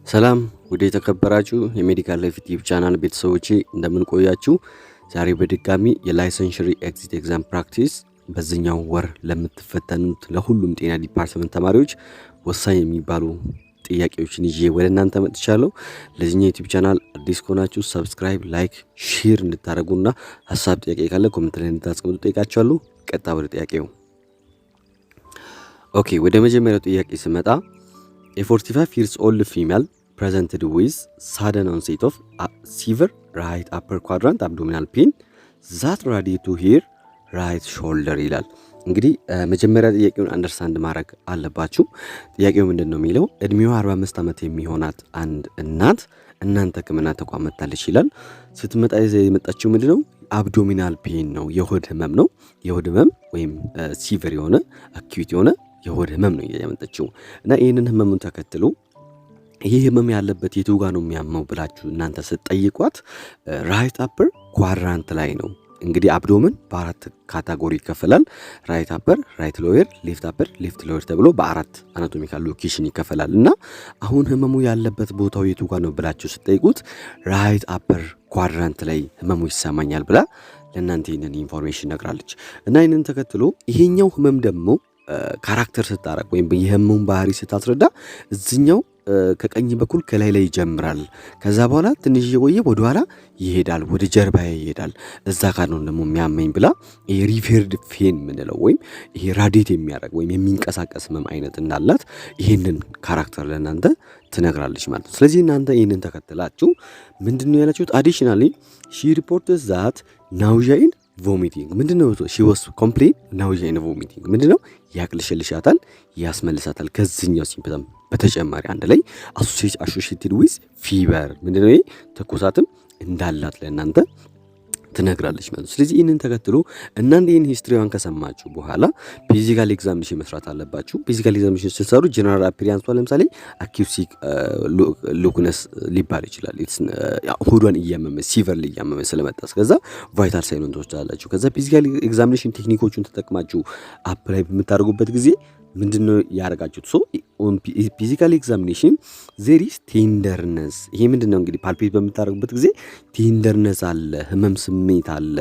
ሰላም ወደ የተከበራችሁ የሜዲካል ላይፍ ዩቲዩብ ቻናል ቤተሰቦቼ እንደምን ቆያችሁ? ዛሬ በድጋሚ የላይሰንሽሪ ኤግዚት ኤግዛም ፕራክቲስ በዚህኛው ወር ለምትፈተኑት ለሁሉም ጤና ዲፓርትመንት ተማሪዎች ወሳኝ የሚባሉ ጥያቄዎችን ይዤ ወደ እናንተ መጥቻለሁ። ለዚህኛው ዩቲዩብ ቻናል አዲስ ከሆናችሁ ሰብስክራይብ፣ ላይክ፣ ሼር እንድታደርጉና ሐሳብ ጥያቄ ካለ ኮሜንት ላይ እንድታስቀምጡ ጠይቃችኋለሁ። ቀጥታ ወደ ጥያቄው። ኦኬ ወደ መጀመሪያው ጥያቄ ስመጣ A 45 years old female presented with sudden onset of severe right upper quadrant abdominal pain that radiated to her right shoulder ይላል። እንግዲህ መጀመሪያ ጥያቄውን አንደርስታንድ ማድረግ አለባችሁ። ጥያቄው ምንድነው የሚለው እድሜዋ 45 ዓመት የሚሆናት አንድ እናት እናንተ ሕክምና ተቋም መጣለች ይላል። ስትመጣ የመጣችው ምንድነው አብዶሚናል ፔን ነው፣ የሆድ ህመም ነው። የሆድ ህመም ወይም ሲቨር የሆነ አኪዩት የሆነ የሆድ ህመም ነው ያመጣችው እና ይሄንን ህመሙን ተከትሎ ይሄ ህመም ያለበት የቱ ጋር ነው የሚያመው ብላችሁ እናንተ ስትጠይቋት ራይት አፐር ኳድራንት ላይ ነው። እንግዲህ አብዶምን በአራት ካታጎሪ ይከፈላል። ራይት አፐር፣ ራይት ሎየር፣ ሌፍት አፐር፣ ሌፍት ሎየር ተብሎ በአራት አናቶሚካል ሎኬሽን ይከፈላል እና አሁን ህመሙ ያለበት ቦታው የቱ ጋር ነው ብላችሁ ስትጠይቁት ራይት አፐር ኳድራንት ላይ ህመሙ ይሰማኛል ብላ ለእናንተ ይህንን ኢንፎርሜሽን ነግራለች እና ይህንን ተከትሎ ይሄኛው ህመም ደግሞ ካራክተር ስታረቅ ወይም የህመሙን ባህሪ ስታስረዳ እዚኛው ከቀኝ በኩል ከላይ ላይ ይጀምራል። ከዛ በኋላ ትንሽ እየቆየ ወደ ኋላ ይሄዳል፣ ወደ ጀርባ ይሄዳል። እዛ ጋር ነው ደግሞ የሚያመኝ ብላ ይሄ ሪፌርድ ፔን ምንለው ወይም ይሄ ራዲየት የሚያደርግ ወይም የሚንቀሳቀስ ህመም አይነት እንዳላት ይሄንን ካራክተር ለእናንተ ትነግራለች ማለት ነው። ስለዚህ እናንተ ይሄንን ተከትላችሁ ምንድነው ያላችሁት? አዲሽናሊ ሺ ሪፖርትስ ዛት ናውዣ ኢን ቮሚቲንግ ምንድነው ሺ ዋስ ኮምፕሌን ናውዣ ኢን ቮሚቲንግ ምንድነው ያቅልሽልሻታል፣ ያስመልሳታል። ከዚህኛው ሲምፕተም በተጨማሪ አንድ ላይ አሶሺየትድ ዊዝ ፊቨር ምንድነው ትኩሳትም እንዳላት ለእናንተ ትነግራለች ማለት ነው። ስለዚህ ይህንን ተከትሎ እናንተ ይህን ሂስትሪዋን ከሰማችሁ በኋላ ፊዚካል ኤግዛሚኔሽን መስራት አለባችሁ። ፊዚካል ኤግዛሚኔሽን ስትሰሩ ጀነራል አፒሪያንሷ ለምሳሌ አኪዩሲክ ሉክነስ ሊባል ይችላል። ሆዷን እያመመ ሲቨር እያመመ ስለመጣስ ከዛ ቫይታል ሳይኖን ትወስዳላችሁ። ከዛ ፊዚካል ኤግዛሚኔሽን ቴክኒኮቹን ተጠቅማችሁ አፕላይ በምታደርጉበት ጊዜ ምንድነው ያደርጋችሁት? ሶ ፊዚካል ኤግዛሚኔሽን ዜር ኢዝ ቴንደርነስ። ይሄ ምንድነው እንግዲህ ፓልፔት በምታደርጉበት ጊዜ ቴንደርነስ አለ፣ ህመም ስሜት አለ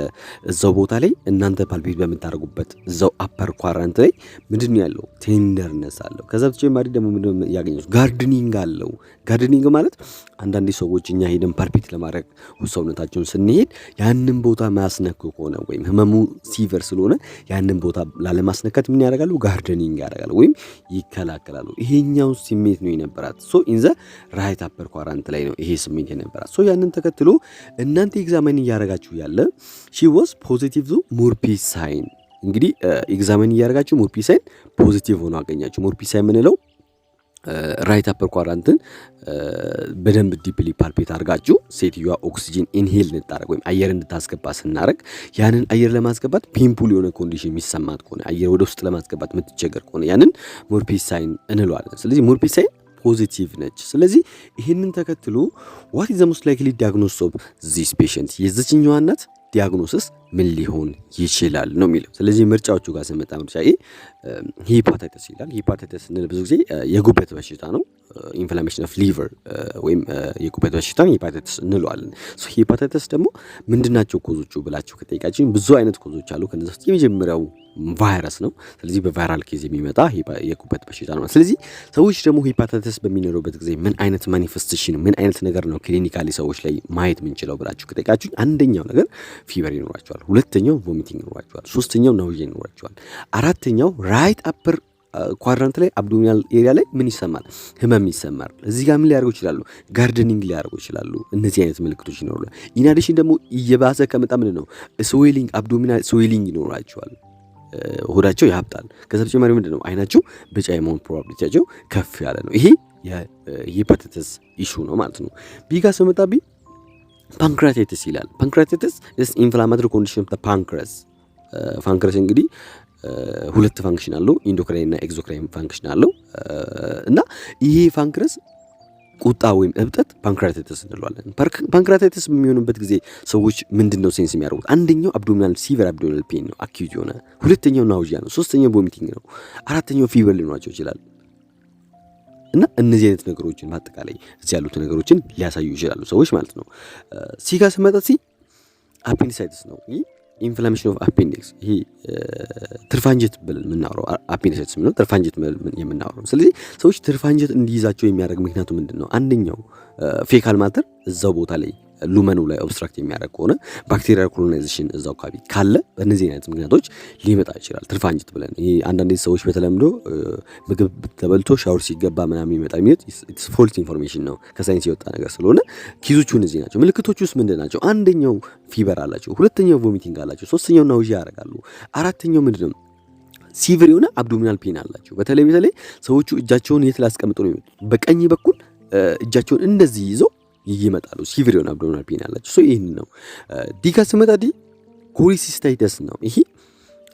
እዛው ቦታ ላይ እናንተ ፓልፔት በምታደርጉበት እዛው አፐር ኳድራንት ላይ ምንድነው ያለው? ቴንደርነስ አለው። ከዛ በተጨማሪ ደግሞ ምንድነው ያገኛችሁት? ጋርድኒንግ አለው። ጋርድኒንግ ማለት አንዳንድ ሰዎች እኛ ሄደን ፓልፔት ለማድረግ ሰውነታቸውን ስንሄድ ያንን ቦታ ማያስነኩ ከሆነ ወይም ህመሙ ሲቨር ስለሆነ ያንን ቦታ ላለማስነካት ምን ያደርጋሉ? ጋርድኒንግ ያደርጋሉ ወይም ይከላከላሉ። ይሄኛው ስሜት ነው የነበራት። ሶ ኢን ዘ ራይት አፐር ኳድራንት ላይ ነው ይሄ ስሜት የነበራት። ሶ ያንን ተከትሎ እናንተ ኤግዛሚን እያደረጋችሁ ያለ ሺ ዋስ ፖዚቲቭ ቱ ሞርፒስ ሳይን። እንግዲህ ኤግዛሚን እያደረጋችሁ ሞርፒስ ሳይን ፖዚቲቭ ሆኖ አገኛችሁ። ሞርፒስ ሳይን የምንለው ራይት አፐር ኳድራንትን በደንብ ዲፕሊ ፓልፔት አድርጋችሁ ሴትዮዋ ኦክሲጂን ኢንሄል እንድታደርግ ወይም አየር እንድታስገባ ስናደርግ ያንን አየር ለማስገባት ፔንፉል የሆነ ኮንዲሽን የሚሰማት ከሆነ አየር ወደ ውስጥ ለማስገባት የምትቸገር ከሆነ ያንን ሞርፒስ ሳይን እንለዋለን። ስለዚህ ሞርፒስ ሳይን ፖዚቲቭ ነች። ስለዚህ ይህንን ተከትሎ ዋት ኢዝ ዘ ሞስት ላይክሊ ዲያግኖሲስ ኦፍ ዚስ ፔሸንት የዚህኛዋ እናት ዲያግኖሲስ ምን ሊሆን ይችላል ነው የሚለው። ስለዚህ ምርጫዎቹ ጋር ስንመጣ ምርጫ ሂፓታይተስ ይላል። ሂፓታይተስ ስንል ብዙ ጊዜ የጉበት በሽታ ነው። ኢንፍላሜሽን ኦፍ ሊቨር ወይም የጉበት በሽታ ሂፓታይተስ እንለዋለን። ሶ ሂፓታይተስ ደግሞ ምንድናቸው ኮዞቹ ብላችሁ ከጠይቃችሁ ብዙ አይነት ኮዞች አሉ። ከነዚህ ውስጥ የመጀመሪያው ቫይረስ ነው። ስለዚህ በቫይራል ኬዝ የሚመጣ የጉበት በሽታ ነው። ስለዚህ ሰዎች ደግሞ ሂፓታይተስ በሚኖሩበት ጊዜ ምን አይነት ማኒፌስቴሽን ምን አይነት ነገር ነው ክሊኒካሊ ሰዎች ላይ ማየት የምንችለው ብላችሁ ከጠይቃችሁ አንደኛው ነገር ፊቨር ይኖራቸዋል፣ ሁለተኛው ቮሚቲንግ ይኖራቸዋል፣ ሶስተኛው ናውዣ ይኖራቸዋል፣ አራተኛው ራይት አፐር ኳድራንት ላይ አብዶሚናል ኤሪያ ላይ ምን ይሰማል? ህመም ይሰማል። እዚህ ጋር ምን ሊያደርጉ ይችላሉ? ጋርደኒንግ ሊያደርጉ ይችላሉ። እነዚህ አይነት ምልክቶች ይኖራሉ። ኢናዲሽን ደግሞ እየባሰ ከመጣ ምንድን ነው ስዌሊንግ አብዶሚናል ስዌሊንግ ይኖራቸዋል። ሆዳቸው ያብጣል። ከዛ በተጨማሪ ምንድን ነው አይናቸው ቢጫ የመሆን ፕሮባቢሊቲያቸው ከፍ ያለ ነው። ይሄ የሄፓታይተስ ኢሹ ነው ማለት ነው። ቢጋ ስመጣ ፓንክራታይተስ ይላል። ፓንክራታይተስ ኢዝ ኢንፍላማቶሪ ኮንዲሽን ኦፍ ዘ ፓንክረስ። ፓንክረስ እንግዲህ ሁለት ፋንክሽን አለው፣ ኢንዶክራይን እና ኤግዞክራይን ፋንክሽን አለው እና ይሄ ፓንክረስ ቁጣ ወይም እብጠት ፓንክራታይተስ እንለዋለን። ፓንክራታይተስ በሚሆንበት ጊዜ ሰዎች ምንድነው ሴንስ የሚያደርጉት? አንደኛው አብዶሚናል ሲቨር አብዶሚናል ፔን ነው አኪዩት የሆነ፣ ሁለተኛው ናውዣ ነው፣ ሶስተኛው ቮሚቲንግ ነው፣ አራተኛው ፊቨር ሊኖራቸው ይችላል። እና እነዚህ አይነት ነገሮችን በአጠቃላይ እዚህ ያሉት ነገሮችን ሊያሳዩ ይችላሉ ሰዎች ማለት ነው። ሲ ጋር ስመጣ ሲ አፔንዲሳይትስ ነው። ይህ ኢንፍላሜሽን ኦፍ አፔንዲክስ፣ ይሄ ትርፋንጀት ብለን የምናወራው አፔንዲሳይትስ ነው፣ ትርፋንጀት የምናወራው። ስለዚህ ሰዎች ትርፋንጀት እንዲይዛቸው የሚያደርግ ምክንያቱ ምንድን ነው? አንደኛው ፌካል ማተር እዛው ቦታ ላይ ሉመኑ ላይ ኦብስትራክት የሚያደርግ ከሆነ ባክቴሪያል ኮሎናይዜሽን እዛው አካባቢ ካለ በእነዚህ አይነት ምክንያቶች ሊመጣ ይችላል ትርፋንጀት ብለን። ይሄ አንዳንድ ሰዎች በተለምዶ ምግብ ተበልቶ ሻወር ሲገባ ምናምን ይመጣ የሚሉት ፎልስ ኢንፎርሜሽን ነው፣ ከሳይንስ የወጣ ነገር ስለሆነ ኪዞቹ እነዚህ ናቸው። ምልክቶቹ ውስጥ ምንድን ናቸው? አንደኛው ፊቨር አላቸው፣ ሁለተኛው ቮሚቲንግ አላቸው፣ ሶስተኛው ናውዣ ያደርጋሉ፣ አራተኛው ምንድነው ሲቪር የሆነ አብዶሚናል ፔን አላቸው። በተለይ ሰዎቹ እጃቸውን የት ላስቀምጡ ነው የሚመጡት? በቀኝ በኩል እጃቸውን እንደዚህ ይዘው ይመጣሉ። ሲቪር የሆነ አብዶሚናል ፔን ያላቸው ሰው ይህን ነው። ዲ ጋር ስመጣ ዲ ኮሊሲስታይተስ ነው። ይሄ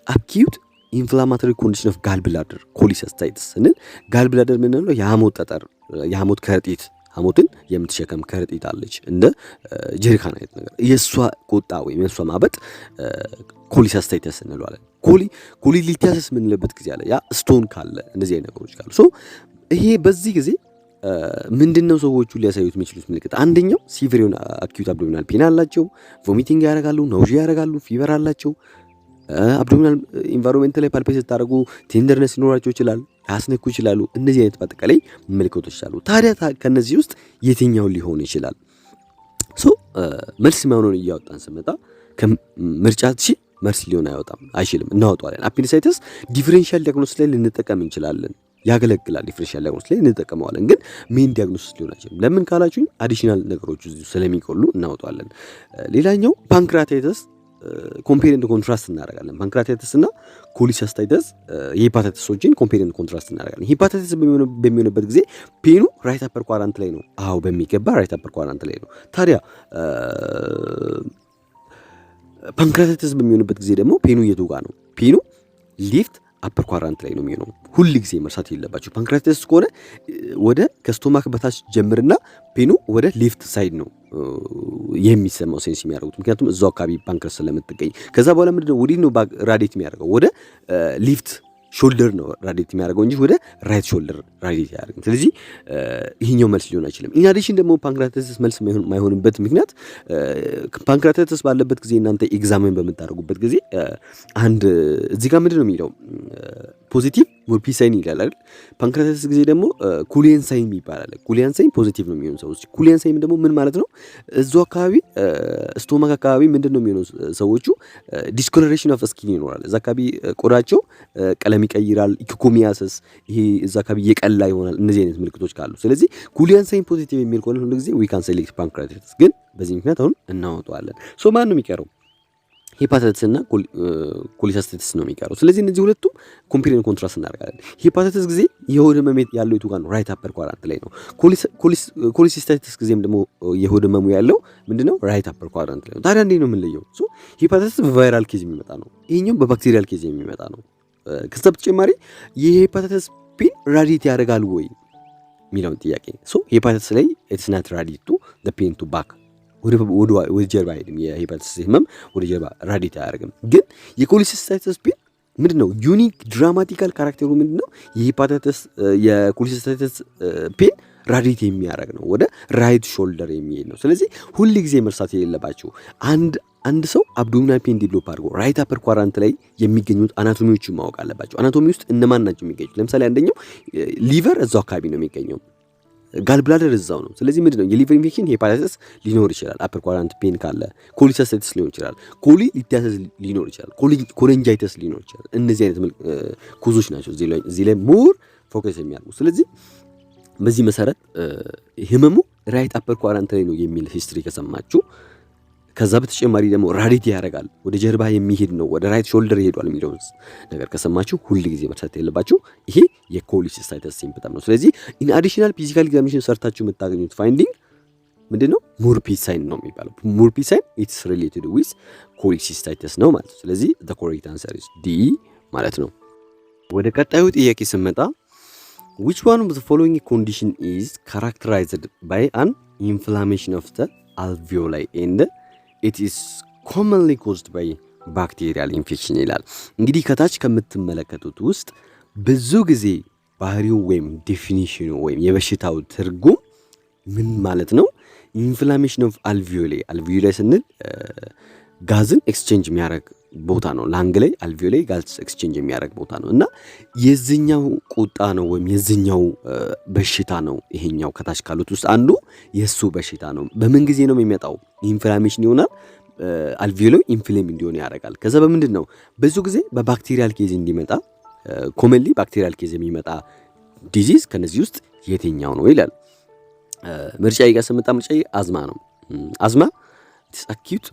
አኪዩት ኢንፍላማቶሪ ኮንዲሽን ኦፍ ጋልብላደር። ኮሊሲስታይተስ ስንል ጋልብላደር ምንለው የሐሞት ጠጠር፣ የሐሞት ከረጢት፣ ሐሞትን የምትሸከም ከረጢት አለች እንደ ጀሪካን አይነት ነገር። የእሷ ቁጣ ወይም የእሷ ማበጥ ኮሊሲስታይተስ እንለዋለን። ኮሊሊቲያሲስ የምንልበት ጊዜ አለ። ያ ስቶን ካለ እንደዚህ አይነት ነገሮች ካሉ ሶ ይሄ በዚህ ጊዜ ምንድነው ሰዎቹ ሊያሳዩት የሚችሉት ምልክት? አንደኛው ሲቪር የሆነ አኪዩት አብዶሚናል ፔን አላቸው፣ ቮሚቲንግ ያደርጋሉ፣ ናውዣ ያደርጋሉ፣ ፊቨር አላቸው። አብዶሚናል ኢንቫይሮንመንት ላይ ፓልፔት ስታደርጉ ቴንደርነስ ሊኖራቸው ይችላል፣ ያስነኩ ይችላሉ። እነዚህ አይነት በአጠቃላይ ምልክቶች አሉ። ታዲያ ከነዚህ ውስጥ የትኛው ሊሆን ይችላል? መልስ የሚሆነውን እያወጣን ስመጣ ከምርጫ መልስ ሊሆን አይወጣም፣ አይችልም፣ እናወጣዋለን። አፔንዲሳይተስ ዲፍሬንሻል ዲያግኖሲስ ላይ ልንጠቀም እንችላለን፣ ያገለግላል። ዲፍሬንሻል ዲያግኖሲስ ላይ እንጠቀመዋለን፣ ግን ሜን ዲያግኖሲስ ሊሆን አይችልም። ለምን ካላችሁኝ አዲሽናል ነገሮች እዚሁ ስለሚቆሉ እናወጣዋለን። ሌላኛው ፓንክራታይተስ ኮምፔር ኤንድ ኮንትራስት እናደርጋለን። ፓንክራታይተስ እና ኮሊሲስታይተስ የሄፓታይተሶችን ኮምፔር ኤንድ ኮንትራስት እናደርጋለን። ሄፓታይተስ በሚሆንበት ጊዜ ፔኑ ራይት አፐር ኳድራንት ላይ ነው። አዎ በሚገባ ራይት አፐር ኳድራንት ላይ ነው። ታዲያ ፓንክራታይተስ በሚሆንበት ጊዜ ደግሞ ፔኑ የቱ ጋር ነው? ፔኑ ሌፍት አፐር ኳድራንት ላይ ነው የሚሆነው። ሁል ጊዜ መርሳት የለባችሁ። ፓንክራታይተስ ከሆነ ወደ ከስቶማክ በታች ጀምርና ፔኑ ወደ ሌፍት ሳይድ ነው የሚሰማው ሴንስ የሚያደርጉት፣ ምክንያቱም እዛው አካባቢ ፓንክረስ ስለምትገኝ። ከዛ በኋላ ምንድነው ወዲህ ነው ራዲት የሚያደርገው ወደ ሌፍት ሾልደር ነው ራዲት የሚያደርገው እንጂ ወደ ራይት ሾልደር ራዲት ያደርግም። ስለዚህ ይሄኛው መልስ ሊሆን አይችልም። ኢናዲሽን ደግሞ ፓንክራታይተስ መልስ የማይሆንበት ምክንያት ፓንክራታይተስ ባለበት ጊዜ እናንተ ኤግዛምን በምታደርጉበት ጊዜ አንድ እዚህ ጋር ምንድን ነው የሚለው ፖዚቲቭ ሙርፒሳይን ይላል አይደል? ፓንክራታይተስ ጊዜ ደግሞ ኩሊየንሳይን ይባላል። ኩሊየንሳይን ፖዚቲቭ ነው የሚሆነው ሰዎች። ኩሊየንሳይን ደግሞ ምን ማለት ነው? እዛው አካባቢ ስቶማክ አካባቢ ምንድን ነው የሚሆነው ሰዎቹ ዲስኮሎሬሽን ኦፍ ስኪን ይኖራል። እዛ አካባቢ ቆዳቸው ቀለም ይቀይራል። ኢኮኮሚያስስ ይሄ እዛ አካባቢ የቀላ ይሆናል። እነዚህ አይነት ምልክቶች ካሉ ስለዚህ ኩሊየንሳይን ፖዚቲቭ የሚል ከሆነ ሁሉ ጊዜ ዊ ካን ሴሌክት ፓንክራታይተስ። ግን በዚህ ምክንያት አሁን እናወጣዋለን። ሶ ማን ነው የሚቀረው? ሄፓታይተስ እና ኮሊሲስታይተስ ነው የሚቀረው። ስለዚህ እነዚህ ሁለቱም ኮምፔር ኤንድ ኮንትራስት እናደርጋለን። ሄፓታይተስ ጊዜ የሆድ ህመም ያለው የቱ ጋር ነው? ራይት አፐር ኳድራንት ላይ ነው። ኮሊሲስታይተስ ጊዜም ደግሞ የሆድ ህመሙ ያለው ምንድነው? ራይት አፐር ኳድራንት ላይ ነው። ታዲያ እንዴት ነው የምንለየው? ሄፓታይተስ በቫይራል ኬዝ የሚመጣ ነው፣ ይሄኛው በባክቴሪያል ኬዝ የሚመጣ ነው። ከዛ በተጨማሪ የሄፓታይተስ ፔን ራዲት ያደርጋል ወይ የሚለውን ጥያቄ ሄፓታይተስ ላይ ኢትስ ናት ራዲት ቱ ዘ ፔን ቱ ባክ ወደ ጀርባ አይሄድም። የሄፓታይተስ ህመም ወደ ጀርባ ራዲት አያደርግም። ግን የኮሊሲስታይተስ ፔን ምንድነው ዩኒክ ድራማቲካል ካራክተሩ ምንድነው? የኮሊሲስታይተስ ፔን ራዲት የሚያደርግ ነው፣ ወደ ራይት ሾልደር የሚሄድ ነው። ስለዚህ ሁል ጊዜ መርሳት የሌለባችሁ አንድ ሰው አብዶሚናል ፔን ዲቨሎፕ አድርጎ ራይት አፐር ኳድራንት ላይ የሚገኙት አናቶሚዎችን ማወቅ አለባቸው። አናቶሚ ውስጥ እነማን ናቸው የሚገኙት? ለምሳሌ አንደኛው ሊቨር እዛው አካባቢ ነው የሚገኘው፣ ጋልብላደር እዛው ነው። ስለዚህ ምንድነው የሊቨር ኢንፌክሽን ሄፓታይተስ ሊኖር ይችላል። አፐር ኳድራንት ፔን ካለ ኮሊሲስታይተስ ሊኖር ይችላል። ኮሊሊቲያሲስ ሊኖር ይችላል። ኮሌንጃይተስ ሊኖር ይችላል። እነዚህ አይነት ኩዞች ናቸው እዚህ ላይ ሞር ፎከስ የሚያደርጉ። ስለዚህ በዚህ መሰረት ህመሙ ራይት አፐር ኳድራንት ላይ ነው የሚል ሂስትሪ ከሰማችሁ፣ ከዛ በተጨማሪ ደግሞ ራዲት ያደርጋል ወደ ጀርባ የሚሄድ ነው ወደ ራይት ሾልደር ይሄዳል የሚለውን ነገር ከሰማችሁ ሁል ጊዜ መርሳት የለባችሁ ይሄ የኮሊሲስታይተስ ሲምፕተም ነው። ስለዚህ ኢን አዲሽናል ፊዚካል ኤግዛሚኔሽን ሰርታችሁ የምታገኙት ፋይንዲንግ ምንድነው? ሙርፒ ሳይን ነው የሚባለው። ሙርፒ ሳይን ኢትስ ሪሌትድ ዊዝ ኮሊሲስታይተስ ነው ማለት ነው። ስለዚህ ዘ ኮሬክት አንሰር ኢዝ ዲ ማለት ነው። ወደ ቀጣዩ ጥያቄ ስመጣ which one of the following condition is characterized by an inflammation of the alveoli and it is commonly caused by bacterial infection ይላል። እንግዲህ ከታች ከምትመለከቱት ውስጥ ብዙ ጊዜ ባህሪው ወይም ዴፊኒሽኑ ወይም የበሽታው ትርጉም ምን ማለት ነው? ኢንፍላሜሽን ኦፍ አልቪዮላይ። አልቪዮላይ ስንል ጋዝን ኤክስቼንጅ የሚያደርግ ቦታ ነው። ላንግ ላይ አልቪዮላይ ጋዝ ኤክስቼንጅ የሚያደርግ ቦታ ነው እና የዚህኛው ቁጣ ነው ወይም የዚህኛው በሽታ ነው። ይሄኛው ከታች ካሉት ውስጥ አንዱ የሱ በሽታ ነው። በምን ጊዜ ነው የሚመጣው? ኢንፍላሜሽን ይሆናል። አልቪዮላይ ኢንፍሌም እንዲሆን ያደርጋል። ከዛ በምንድን ነው? ብዙ ጊዜ በባክቴሪያል ኬዝ እንዲመጣ ኮመንሊ ባክቴሪያል ኬዝ የሚመጣ ዲዚዝ ከነዚህ ውስጥ የትኛው ነው ይላል። ምርጫ ይቀስምጣ ምርጫ አዝማ ነው። አዝማ አኪዩት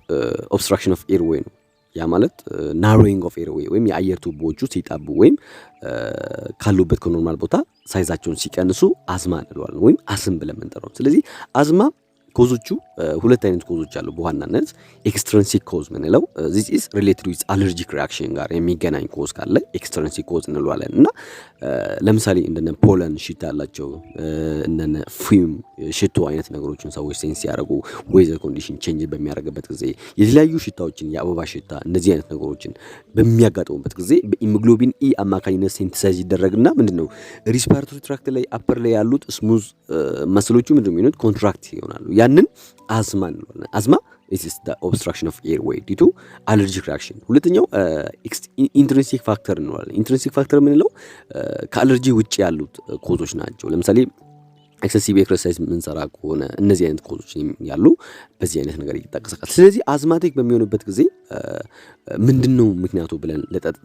ኦብስትራክሽን ኦፍ ኤርዌይ ነው። ያ ማለት ናሮዊንግ ኦፍ ኤርዌይ ወይም የአየር ቱቦዎቹ ሲጣቡ ወይም ካሉበት ከኖርማል ቦታ ሳይዛቸውን ሲቀንሱ አዝማ እንለዋለን ወይም አስም ብለን የምንጠራው። ስለዚህ አዝማ ኮዞቹ ሁለት አይነት ኮዞች አሉ በዋናነት ኤክስትሪንሲክ ኮዝ ምንለው this is related with allergic reaction ጋር የሚገናኝ ኮዝ ካለ ኤክስትሪንሲክ ኮዝ እንለዋለን እና ለምሳሌ እንደነ ፖለን ሽታ ያላቸው እንደነ ፊም ሽቶ አይነት ነገሮችን ሰዎች ሴንስ ያደርጉ ዌዘር ኮንዲሽን ቼንጅ በሚያደርግበት ጊዜ የተለያዩ ሽታዎችን የአበባ ሽታ እነዚህ አይነት ነገሮችን በሚያጋጥሙበት ጊዜ በኢሞግሎቢን ኢ አማካኝነት ሴንተሳይዝ ይደረግና ምንድነው ሪስፓራቶሪ ትራክት ላይ አፐር ላይ ያሉት ስሙዝ መስሎቹ ምንድነው የሚሆኑት ኮንትራክት ይሆናሉ። ያንን አዝማ እንለዋለን። አዝማ it is the obstruction of airway due to allergic reaction። ሁለተኛው ኢንትሪንሲክ ፋክተር እንለዋለን። ኢንትሪንሲክ ፋክተር የምንለው ከአለርጂ ውጭ ያሉት ኮዞች ናቸው። ለምሳሌ ኤክሰሲቭ ኤክሰርሳይዝ የምንሰራ ከሆነ እነዚህ አይነት ኮዞች ያሉ በዚህ አይነት ነገር ይጠቀሳል። ስለዚህ አዝማቲክ በሚሆንበት ጊዜ ምንድነው ምክንያቱ ብለን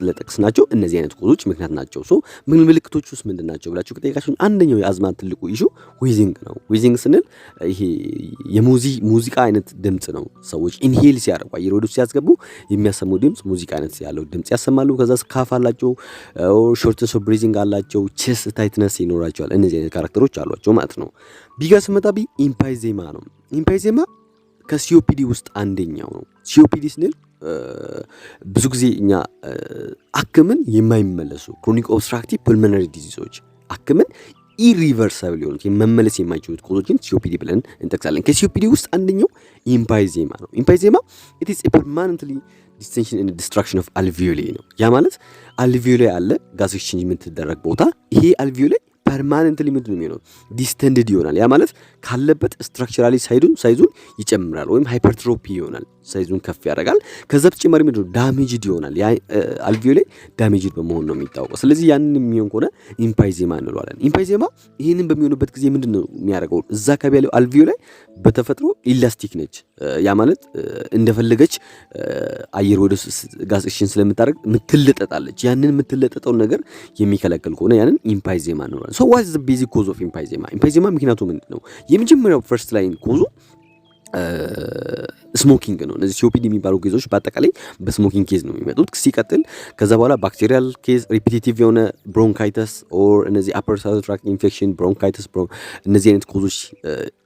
ለጠቅስናቸው እነዚህ አይነት ኮዞች ምክንያት ናቸው። ሶ ምን ምልክቶች ውስጥ ምንድናቸው ብላችሁ ከጠየቃችሁ አንደኛው የአዝማ ትልቁ ኢሹ ዊዚንግ ነው። ዊዚንግ ስንል ይሄ የሙዚቃ አይነት ድምጽ ነው። ሰዎች ኢንሄል ሲያደርጉ አየር ወደ ውስጥ ሲያስገቡ የሚያሰሙ ድምጽ ሙዚቃ አይነት ያለው ድምጽ ያሰማሉ። ከዛ ስካፍ አላቸው፣ ሾርትነስ ኦፍ ብሪዚንግ አላቸው፣ ቼስት ታይትነስ ይኖራቸዋል። እነዚህ አይነት ካራክተሮች አሏቸው ማለት ነው። ቢጋ ስመጣ ኢምፓይዜማ ነው። ኢምፓይዜማ ከሲኦፒዲ ውስጥ አንደኛው ነው። ሲኦፒዲ ስንል ብዙ ጊዜ እኛ አክምን የማይመለሱ ክሮኒክ ኦብስትራክቲቭ ፑልሞናሪ ዲዚዞች አክምን ኢሪቨርሳብል የሆኑት መመለስ የማይችሉት ኮዞችን ሲኦፒዲ ብለን እንጠቅሳለን። ከሲኦፒዲ ውስጥ አንደኛው ኢምፓይዜማ ነው። ኢምፓይዜማ it is a permanently distension and destruction of alveoli ነው። ያ ማለት አልቪዮላይ አለ ጋዝ ኤክስቼንጅ የምትደረግ ቦታ ይሄ አልቪዮላይ ፐርማነንትሊ ምንድን ነው የሚሆነው ዲስተንድድ ይሆናል። ያ ማለት ካለበት ስትራክቸራሊ ሳይዙን ይጨምራል ወይም ሃይፐርትሮፒ ይሆናል፣ ሳይዙን ከፍ ያደርጋል። ከዛ በተጨማሪ ምንድን ነው ዳሜጅድ ይሆናል። ያ አልቪዮላይ ዳሜጅድ በመሆን ነው የሚታወቀው። ስለዚህ ያንን የሚሆን ከሆነ ኢምፓይዜማ እንለዋለን። ኢምፓይዜማ ይህንን በሚሆንበት ጊዜ ምንድን ነው የሚያደርገው? እዛ አካባቢ ያለው አልቪዮላይ በተፈጥሮ ኢላስቲክ ነች። ያ ማለት እንደፈለገች አየር ወደ ጋዝ ኤክስቼንጅ ስለምታደርግ ምትለጠጣለች። ያንን የምትለጠጠውን ነገር የሚከለክል ከሆነ ያንን ኢምፓይዜማ እንለዋለን። ሶ ዋት ኢዝ ዘ ቤዚክ ኮዝ ኦፍ ኢምፓይዜማ? ኢምፓይዜማ ምክንያቱ ምንድን ነው? የመጀመሪያው ፈርስት ላይን ኮዙ ስሞኪንግ ነው። እነዚህ ሲኦፒዲ የሚባሉ ኬዞች በአጠቃላይ በስሞኪንግ ኬዝ ነው የሚመጡት። ሲቀጥል ከዛ በኋላ ባክቴሪያል ኬዝ፣ ሪፒቲቲቭ የሆነ ብሮንካይተስ ኦር እነዚህ አፐር ሪስፓራቶሪ ትራክት ኢንፌክሽን፣ ብሮንካይተስ፣ እነዚህ አይነት ኮዞች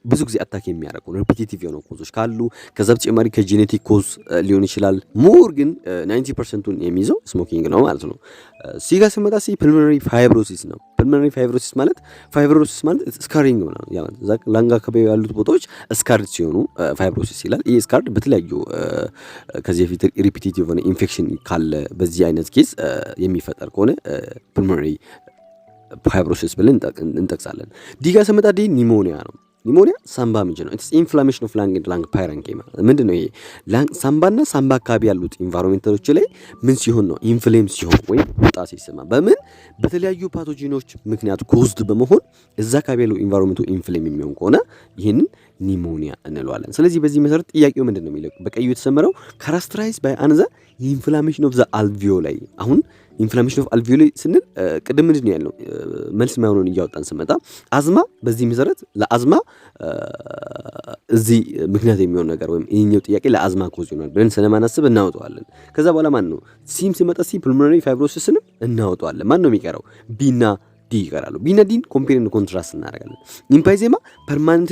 ብዙ ጊዜ አታክ የሚያደርጉ ሪፒቲቲቭ የሆነ ኮዞች ካሉ፣ ከዛ በተጨማሪ ከጄኔቲክ ኮዝ ሊሆን ይችላል። ሞር ግን 90%ን የሚይዘው ስሞኪንግ ነው ማለት ነው። ሲጋ ስመጣ ፐልሞናሪ ፋይብሮሲስ ነው። ፐልሞናሪ ፋይብሮሲስ ማለት ስካሪንግ ነው። ያ ማለት ላንጋ አካባቢ ያሉት ቦታዎች ስካርድ ሲሆኑ ፋይብሮሲስ ይላል። ይህ ስካርድ በተለያዩ ከዚህ በፊት ሪፒቲቲቭ የሆነ ኢንፌክሽን ካለ በዚህ አይነት ኬዝ የሚፈጠር ከሆነ ፐልሞናሪ ፋይብሮሲስ ብለን እንጠቅሳለን። ዲጋ ስመጣ ኒሞኒያ ነው። ኒሞኒያ ሳምባ ምንጭ ነው። ኢትስ ኢንፍላሜሽን ኦፍ ላንግ ኤንድ ላንግ ፓረንኪማ። ምንድነው ይሄ? ሳምባና ሳምባ አካባቢ ያሉት ኢንቫይሮንመንቶች ላይ ምን ሲሆን ነው? ኢንፍሌም ሲሆን ወይም ቁጣ ሲሰማ በምን በተለያዩ ፓቶጂኖች ምክንያት ኮዝድ በመሆን እዛ አካባቢ ያለው ኢንቫይሮንመንቱ ኢንፍሌም የሚሆን ከሆነ ይህንን ኒሞኒያ እንለዋለን። ስለዚህ በዚህ መሰረት ጥያቄው ምንድን ነው የሚለው በቀዩ የተሰመረው ካራክተራይዝ ባይ አንዘ ኢንፍላሜሽን ኦፍ ዘ አልቪዮላይ። አሁን ኢንፍላሜሽን ኦፍ አልቪዮላይ ስንል ቅድም ምንድን ነው ያልነው? መልስ ማይሆኑን እያወጣን ስመጣ አዝማ፣ በዚህ መሰረት ለአዝማ እዚህ ምክንያት የሚሆን ነገር ወይም ይህኛው ጥያቄ ለአዝማ ኮዝ ይሆናል ብለን ስለማናስብ እናወጣዋለን። ከዛ በኋላ ማን ነው ሲም ሲመጣ ፑልሞናሪ ፋይብሮሲስንም እናወጣዋለን። ማን ነው የሚቀረው? ቢና ዲ ይቀራሉ። ቢና ዲን ኮምፔር ኤንድ ኮንትራስት እናደርጋለን። ኢምፓይዜማ ፐርማነንት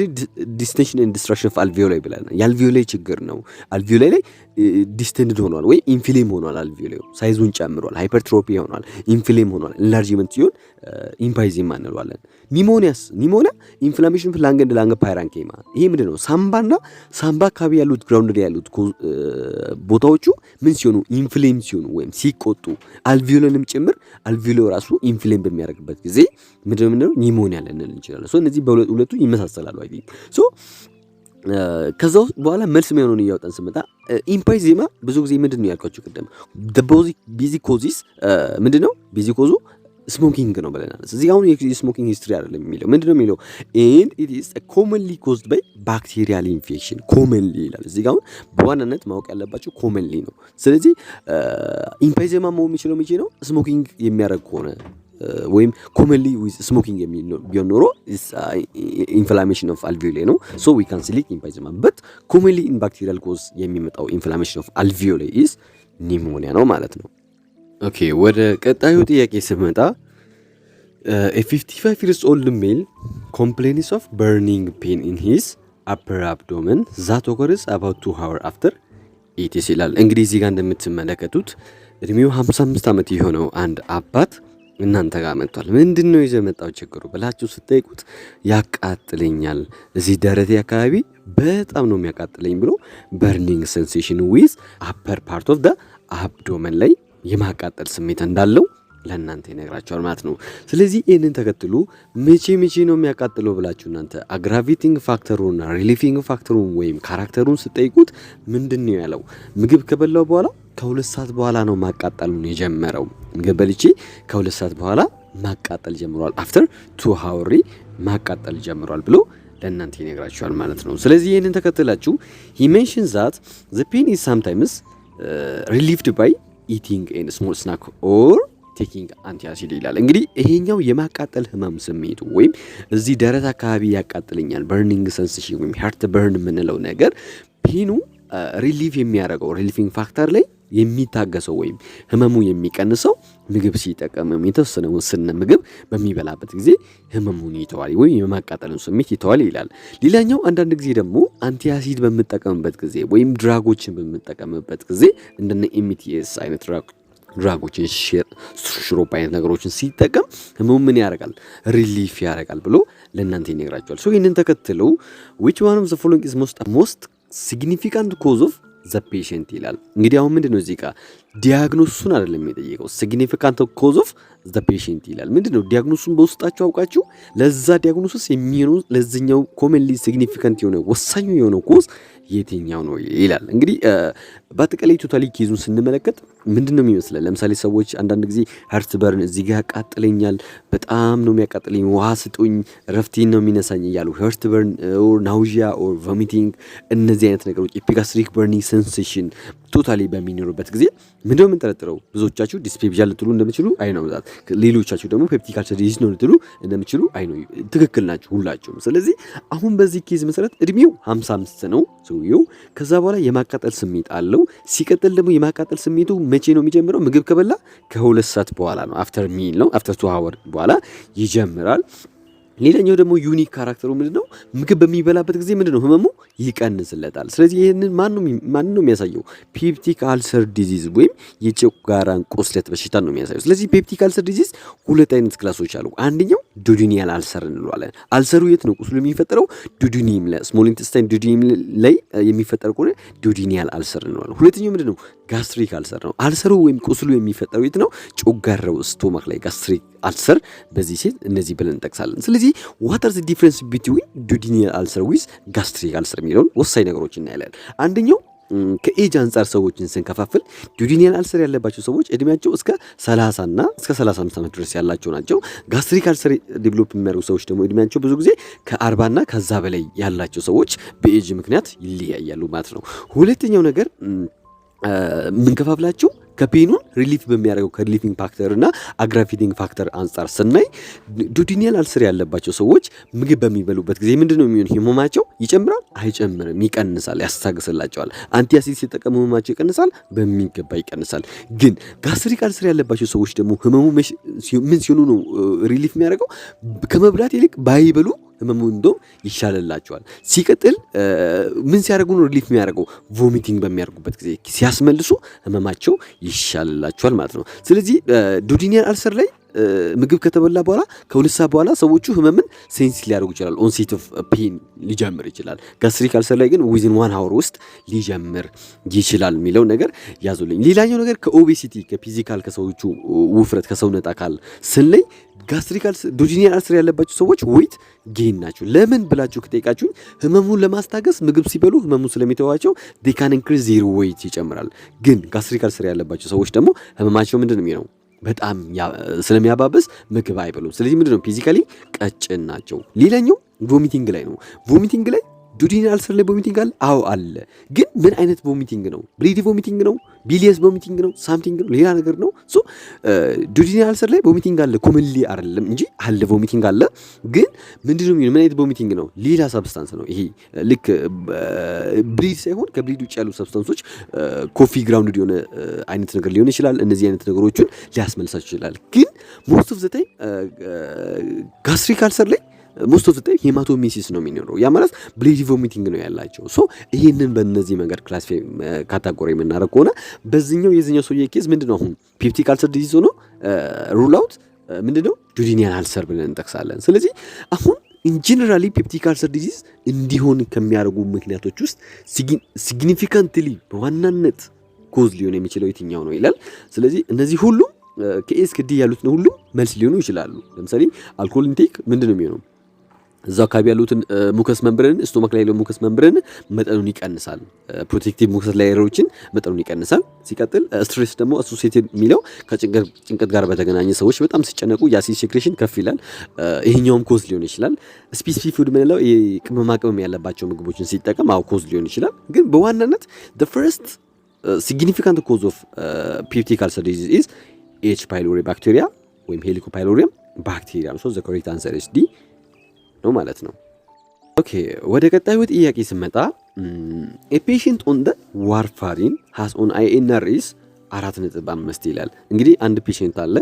ዲስቴንሽን ኤንድ ዲስትራክሽን ኦፍ አልቪዮላይ ብለናል። የአልቪዮላይ ችግር ነው። አልቪዮላይ ላይ ዲስተንድድ ሆኗል ወይ ኢንፍሌም ሆኗል። አልቪዮሌው ሳይዙን ጨምሯል፣ ሃይፐርትሮፒ ሆኗል፣ ኢንፍሌም ሆኗል። ኢንላርጅመንት ሲሆን ኢምፓይዜማ እንለዋለን። ኒሞኒያ ኢንፍላሜሽን ላንግ ኤንድ ላንግ ፓራንኬማ። ይሄ ምንድነው? ሳምባና ሳምባ አካባቢ ያሉት ግራውንድ ላይ ያሉት ቦታዎቹ ምን ሲሆኑ ኢንፍሌም ሲሆኑ ወይም ሲቆጡ አልቪዮለንም ጭምር አልቪዮሎ ራሱ ኢንፍሌም በሚያደርግበት ጊዜ ምንድነው ኒሞኒያ ልንል እንችላለን። ሶ እነዚህ በሁለቱ ይመሳሰላሉ። አይ ቲንክ ሶ ከዛ በኋላ መልስ የሚሆነውን እያወጣን ስመጣ ኢምፓይዜማ ብዙ ጊዜ ምንድን ነው ያልኳቸው ቅድም ቤዚክ ኮዚስ ምንድን ነው? ቤዚክ ኮዙ ስሞኪንግ ነው ብለናል። እዚህ አሁን የስሞኪንግ ሂስትሪ አይደለም የሚለው ምንድን ነው የሚለው ኤንድ ኢት ኢዝ ኮመንሊ ኮዝድ ባይ ባክቴሪያል ኢንፌክሽን ኮመንሊ ይላል። እዚህ አሁን በዋናነት ማወቅ ያለባቸው ኮመንሊ ነው። ስለዚህ ኢምፓይዜማ መሆን የሚችለው መቼ ነው? ስሞኪንግ የሚያደርግ ከሆነ ወይም ኮመንሊ ዊዝ ስሞኪንግ የሚል ቢሆን ኖሮ ኢንፍላሜሽን ኦፍ አልቪዮሌ ነው። ሶ ዊ ካን ሲሌክት ኢምፓይዜማ በት ኮመንሊ ኢን ባክቴሪያል ኮዝ የሚመጣው ኢንፍላሜሽን ኦፍ አልቪዮሌ ኢዝ ኒሞኒያ ነው ማለት ነው። ኦኬ ወደ ቀጣዩ ጥያቄ ስመጣ a 55 years old male complains of burning pain in his upper abdomen that occurs about 2 hours after it is ይላል። እንግዲህ እዚህ ጋር እንደምትመለከቱት እድሜው 55 ዓመት የሆነው አንድ አባት እናንተ ጋር መጥቷል። ምንድነው ይዘህ መጣው ችግሩ ብላችሁ ስትጠይቁት ያቃጥለኛል፣ እዚህ ደረቴ አካባቢ በጣም ነው የሚያቃጥለኝ ብሎ በርኒንግ ሴንሴሽን ዊዝ አፐር ፓርት ኦፍ ደ አብዶመን ላይ የማቃጠል ስሜት እንዳለው ለእናንተ ይነግራቸዋል ማለት ነው። ስለዚህ ይህንን ተከትሎ መቼ ነው የሚያቃጥለው ብላችሁ እናንተ አግራቪቲንግ ፋክተሩና ሪሊፊንግ ፋክተሩን ወይም ካራክተሩን ስትጠይቁት ምንድን ነው ያለው? ምግብ ከበላው በኋላ ከ2 ሰዓት በኋላ ነው ማቃጠሉን የጀመረው። ምግብ በልቼ ከ2 ሰዓት በኋላ ማቃጠል ጀምሯል፣ አፍተር 2 ሃውሪ ማቃጠል ጀምሯል ብሎ ለእናንተ ይነግራቸዋል ማለት ነው። ስለዚህ ይህንን ተከትላችሁ he mentions that the pain is sometimes relieved by eating a small snack or ቴኪንግ አንቲአሲድ ይላል። እንግዲህ ይሄኛው የማቃጠል ህመም ስሜቱ ወይም እዚህ ደረት አካባቢ ያቃጥለኛል በርኒንግ ሴንሴሽን ወይም ሃርት በርን የምንለው ነገር ፔኑ ሪሊቭ የሚያደርገው ሪሊፊንግ ፋክተር ላይ የሚታገሰው ወይም ህመሙ የሚቀንሰው ምግብ ሲጠቀም የተወሰነ ውስን ምግብ በሚበላበት ጊዜ ህመሙን ይተዋል ወይም የማቃጠልን ስሜት ይተዋል ይላል። ሌላኛው አንዳንድ ጊዜ ደግሞ አንቲአሲድ በምንጠቀምበት ጊዜ ወይም ድራጎችን በምንጠቀምበት ጊዜ እንደነ ኤምቲኤስ አይነት ድራጎችን ሽሮፕ አይነት ነገሮችን ሲጠቀም ህመሙ ምን ያደርጋል? ሪሊፍ ያደርጋል ብሎ ለእናንተ ይነግራቸዋል። ሶ ይህንን ተከትለው which one of the following is most significant cause of the patient ይላል። እንግዲህ አሁን ምንድነው እዚህ ጋር ዲያግኖሱን አይደለም የጠየቀው significant cause of the patient ይላል። ምንድነው ዲያግኖሱን በውስጣችሁ አውቃችሁ ለዛ ዲያግኖሲስ የሚሆነው ለዚህኛው ኮመንሊ ሲግኒፊካንት የሆነ ወሳኙ የሆነው ኮዝ የትኛው ነው ይላል። እንግዲህ በአጠቃላይ ቶታሊ ኬዙን ስንመለከት ምንድነው የሚመስለው? ለምሳሌ ሰዎች አንዳንድ ጊዜ ሃርት በርን እዚህ ጋር ያቃጥለኛል፣ በጣም ነው የሚያቃጥለኝ፣ ውሃ ስጡኝ፣ ረፍቴን ነው የሚነሳኝ እያሉ ሃርት በርን ኦር ናውዚያ ኦር ቮሚቲንግ እነዚህ አይነት ነገሮች ኤፒጋስትሪክ በርኒንግ ሴንሴሽን ቶታሊ በሚኖርበት ጊዜ ምንድነው የምንጠረጥረው? ብዙዎቻችሁ ዲስፔፕሲያ ልትሉ እንደምትችሉ አይ ነው ብዛት፣ ሌሎቻችሁ ደግሞ ፔፕቲክ አልሰር ዲዚዝ ነው ልትሉ እንደምትችሉ አይ ነው። ትክክል ናችሁ ሁላችሁም። ስለዚህ አሁን በዚህ ኬዝ መሰረት እድሜው 55 ነው ሰውየው። ከዛ በኋላ የማቃጠል ስሜት አለው። ሲቀጥል ደግሞ የማቃጠል ስሜቱ መቼ ነው የሚጀምረው? ምግብ ከበላ ከ2 ሰዓት በኋላ ነው። አፍተር ሚል ነው። አፍተር 2 አወር በኋላ ይጀምራል። ሌላኛው ደግሞ ዩኒክ ካራክተሩ ምንድነው? ምግብ በሚበላበት ጊዜ ምንድነው ህመሙ ይቀንስለታል። ስለዚህ ይሄንን ማን ነው የሚያሳየው? ፔፕቲክ አልሰር ዲዚዝ ወይም የጨጓራን ቁስለት በሽታ ነው የሚያሳየው። ስለዚህ ፔፕቲክ አልሰር ዲዚዝ 2 አይነት ክላሶች አሉ። አንደኛው ዱዲኒያል አልሰር እንለዋለን። አልሰሩ የት ነው ቁስሉ የሚፈጠረው? ዱዲኒየም ላይ ስሞል ኢንተስታይን ዱዲኒየም ላይ የሚፈጠር ከሆነ ዱዲኒያል አልሰር እንለዋለን። ሁለተኛው ምንድነው? ጋስትሪክ አልሰር ነው። አልሰሩ ወይም ቁስሉ የሚፈጠረው የት ነው? ጮጋራው ስቶማክ ላይ ጋስትሪክ አልሰር በዚህ ሴት እነዚህ ብለን እንጠቅሳለን። ስለዚህ what are the difference between duodenal ulcer with gastric ulcer የሚለውን ወሳኝ ነገሮች እናያለን። አንደኛው ከኤጅ አንጻር ሰዎችን ስንከፋፍል ዱዲኒያል አልሰር ያለባቸው ሰዎች እድሜያቸው እስከ 30 እና እስከ 35 ዓመት ድረስ ያላቸው ናቸው። ጋስትሪክ አልሰር ዴቨሎፕ የሚያደርጉ ሰዎች ደግሞ እድሜያቸው ብዙ ጊዜ ከ40 እና ከዛ በላይ ያላቸው ሰዎች በኤጅ ምክንያት ይለያያሉ ማለት ነው። ሁለተኛው ነገር ምንከፋፍላቸው ከፔኑን ሪሊፍ በሚያደርገው ከሪሊፊንግ ፋክተር እና አግራቪቲንግ ፋክተር አንጻር ስናይ ዱዲኒያል አልሰር ያለባቸው ሰዎች ምግብ በሚበሉበት ጊዜ ምንድነው የሚሆነው? ህመማቸው ይጨምራል? አይጨምርም፣ ይቀንሳል፣ ያስታግስላቸዋል። አንቲአሲድ ሲጠቀሙ ህመማቸው ይቀንሳል፣ በሚገባ ይቀንሳል። ግን ጋስትሪክ አልሰር ያለባቸው ሰዎች ደግሞ ህመሙ ምን ሲሆኑ ነው ሪሊፍ የሚያደርገው? ከመብላት ይልቅ ባይበሉ ህመሙ እንደውም ይሻልላቸዋል። ሲቀጥል ምን ሲያደርጉ ነው ሪሊፍ የሚያደርገው? ቮሚቲንግ በሚያደርጉበት ጊዜ ሲያስመልሱ ህመማቸው ይሻልላቸዋል ማለት ነው። ስለዚህ ዱዲኒያል አልሰር ላይ ምግብ ከተበላ በኋላ ከሁለት ሰዓት በኋላ ሰዎቹ ህመምን ሴንስ ሊያደርጉ ይችላል። ኦንሴት ኦፍ ፔን ሊጀምር ይችላል። ጋስትሪክ አልሰር ላይ ግን ዊዝን 1 አወር ውስጥ ሊጀምር ይችላል የሚለው ነገር ያዙልኝ። ሌላኛው ነገር ከኦቤሲቲ ከፊዚካል ከሰዎቹ ውፍረት ከሰውነት አካል ስንለይ ዱዲኒያል አልሰር ያለባቸው ሰዎች ዌይት ጌን ናቸው። ለምን ብላችሁ ከጠይቃችሁኝ ህመሙን ለማስታገስ ምግብ ሲበሉ ህመሙን ስለሚተዋቸው they can increase their weight ይጨምራል። ግን ጋስትሪክ አልሰር ያለባቸው ሰዎች ደግሞ ህመማቸው ምንድን ነው የሚለው በጣም ስለሚያባብስ ምግብ አይበሉም። ስለዚህ ምንድነው ፊዚካሊ ቀጭን ናቸው። ሌላኛው ቮሚቲንግ ላይ ነው። ቮሚቲንግ ላይ ዱዲኒያል አልሰር ላይ ቮሚቲንግ አለ? አዎ አለ። ግን ምን አይነት ቮሚቲንግ ነው? ብሊዲ ቮሚቲንግ ነው? ቢሊየስ ቮሚቲንግ ነው? ሳምቲንግ ነው? ሌላ ነገር ነው? ሶ ዱዲኒያል አልሰር ላይ ቮሚቲንግ አለ፣ ኮመንሊ አይደለም እንጂ አለ፣ ቮሚቲንግ አለ። ግን ምንድነው ምን አይነት ቮሚቲንግ ነው? ሌላ ሰብስታንስ ነው ይሄ። ልክ ብሊድ ሳይሆን ከብሊድ ውጭ ያሉ ሰብስታንሶች ኮፊ ግራውንድ የሆነ አይነት ነገር ሊሆን ይችላል። እነዚህ አይነት ነገሮችን ሊያስመልሳቸው ይችላል። ግን ሞስት ኦፍ ዘ ታይም ጋስትሪክ አልሰር ላይ ሞስት ኦፍ ዘ ታይም ሄማቶሜሲስ ነው የሚኖረው። ያ ማለት ብሊዲ ቮሚቲንግ ነው ያላቸው። ሶ ይሄንን በእነዚህ መንገድ ክላሲፋይ ካታጎሪ የምናደርግ ከሆነ በዚህኛው የዚህኛው ሰውዬ ኬዝ ምንድነው አሁን ፔፕቲክ አልሰር ዲዚዝ ሆኖ ሩል አውት ምንድነው ዱዲኒያል አልሰር ብለን እንጠቅሳለን። ስለዚህ አሁን ኢንጀነራሊ ፔፕቲክ አልሰር ዲዚዝ እንዲሆን ከሚያደርጉ ምክንያቶች ውስጥ ሲግኒፊካንትሊ በዋናነት ኮዝ ሊሆን የሚችለው የትኛው ነው ይላል። ስለዚህ እነዚህ ሁሉ ከኤስ ከዲ ያሉት ነው ሁሉ መልስ ሊሆኑ ይችላሉ። ለምሳሌ አልኮል ኢንቴክ ምንድነው የሚሆነው? እዛው አካባቢ ያሉትን ሙከስ መንብረን ስቶማክ ላይ ያለው ሙከስ መንብረን መጠኑን ይቀንሳል። ፕሮቴክቲቭ ሙከስ ላየሮችን መጠኑን ይቀንሳል። ሲቀጥል ስትሬስ ደግሞ አሶሲኤትድ የሚለው ከጭንቀት ጋር በተገናኘ ሰዎች በጣም ሲጨነቁ የአሲድ ሴክሬሽን ከፍ ይላል። ይሄኛውም ኮዝ ሊሆን ይችላል። ስፔሲፊክ ፉድ ምንለው ቅመማ ቅመም ያለባቸው ምግቦችን ሲጠቀም አው ኮዝ ሊሆን ይችላል። ግን በዋናነት the first significant cause of peptic ulcer disease is H pylori bacteria ወይም ሄሊኮፓይሎሪየም ባክቴሪያ ነው። ሶ the correct answer is D ነው ማለት ነው። ኦኬ ወደ ቀጣዩ ጥያቄ ስመጣ a patient on the warfarin has on INR is 4.5 ይላል። እንግዲህ አንድ ፔሽንት አለ